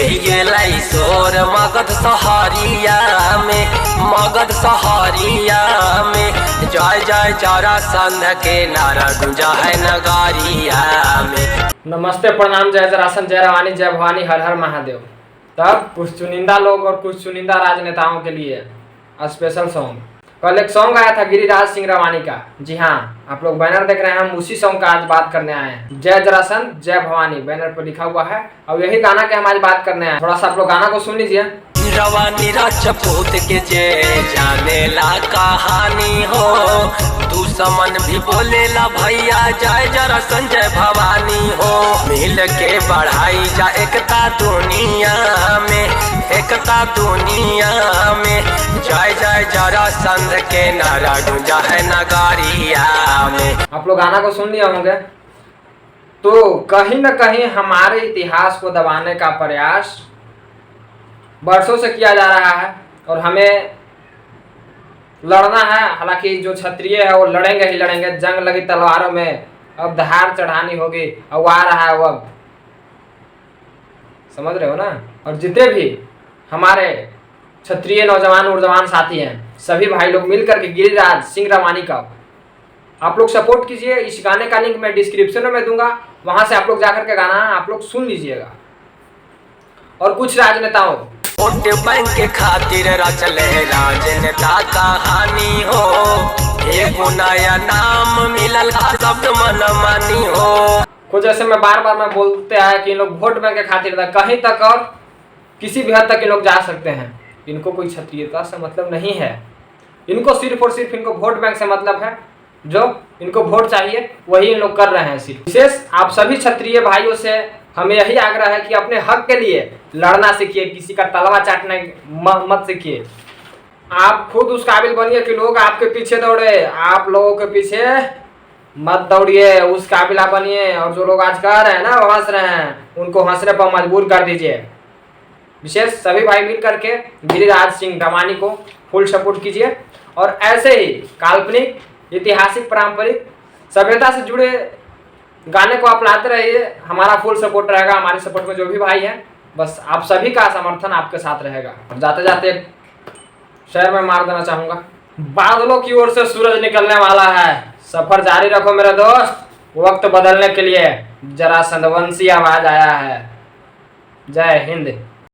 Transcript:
गेलाई सोर मगध सहारिया में जय जय जरासंध के नारा गुंजा है नगारिया में। नमस्ते प्रणाम जय जरासंध जय रवानी जय भवानी हर हर महादेव। तब कुछ चुनिंदा लोग और कुछ चुनिंदा राजनेताओं के लिए स्पेशल सॉन्ग। कल एक सॉन्ग आया था गिरिराज सिंह रवानी का। जी हाँ, आप लोग बैनर देख रहे हैं, हम उसी सॉन्ग का आज बात करने आए हैं। जय जरासंध जय भवानी बैनर पर लिखा हुआ है और यही गाना के हम आज बात करने आए हैं। थोड़ा सा आप लोग गाना को सुन लीजिए। रवानी राजपूत के जय जाने ला कहानी हो, दुश्मन भी बोलेला भैया जय जरासंध जय भवानी हो। मिल के बढ़ाई जा एकता दुनिया में जय जय जरासंध के नारा गुंजा है नगारिया में। आप लोग गाना को सुन लिया होंगे। तो कहीं न कहीं हमारे इतिहास को दबाने का प्रयास वर्षों से किया जा रहा है और हमें लड़ना है। हालांकि जो क्षत्रिय है वो लड़ेंगे ही लड़ेंगे। जंग लगी तलवारों में, अब धार चढ़ानी होगी। अब आ रहा है वक्त, समझ रहे हो ना। और जितने भी हमारे क्षत्रिय नौजवान साथी हैं, सभी भाई लोग मिलकर के गिरिराज सिंह रवानी का आप लोग सपोर्ट कीजिए। इस गाने का लिंक मैं डिस्क्रिप्शन में दूंगा, वहां से आप लोग जाकर के गाना आप लोग सुन लीजिएगा। और कुछ राजनेताओं वोट बैंक के खातिर रचले राजनेता कहानी हो, एगो नया नाम मिलल शब्द मनमानी हो। कुछ जैसे मैं बार बोलते आया कि इन लोग वोट बैंक के खातिर था, कहीं तक और किसी भी हद तक ये लोग जा सकते हैं। इनको कोई क्षत्रियता से मतलब नहीं है। इनको सिर्फ और सिर्फ इनको वोट बैंक से मतलब है। जो इनको वोट चाहिए वही इन लोग कर रहे हैं। सिर्फ विशेष आप सभी क्षत्रिय भाइयों से हमें यही आग्रह है कि अपने हक के लिए लड़ना सीखिए, किसी का तलवा चाटना मत सीखिए। आप खुद उस काबिल बनिए कि लोग आपके पीछे दौड़े। आप लोगों के पीछे मत दौड़िए, उस काबिल आप बनिए। और जो लोग आज कह रहे हैं ना, हंस रहे हैं, उनको हंसने पर मजबूर कर दीजिए। विशेष सभी भाई मिल करके गिरिराज सिंह रवानी को फुल सपोर्ट कीजिए और ऐसे ही काल्पनिक, ऐतिहासिक, पारंपरिक, सभ्यता से जुड़े गाने को आप लाते रहिए। हमारा फुल सपोर्ट रहेगा। हमारे सपोर्ट में जो भी भाई हैं, बस आप सभी का समर्थन आपके साथ रहेगा। जाते जाते शहर में मार देना चाहूंगा, बादलों की ओर से सूरज निकलने वाला है। सफर जारी रखो मेरे दोस्त, वक्त बदलने के लिए जरासंध वंशी आवाज आया है। जय हिंद।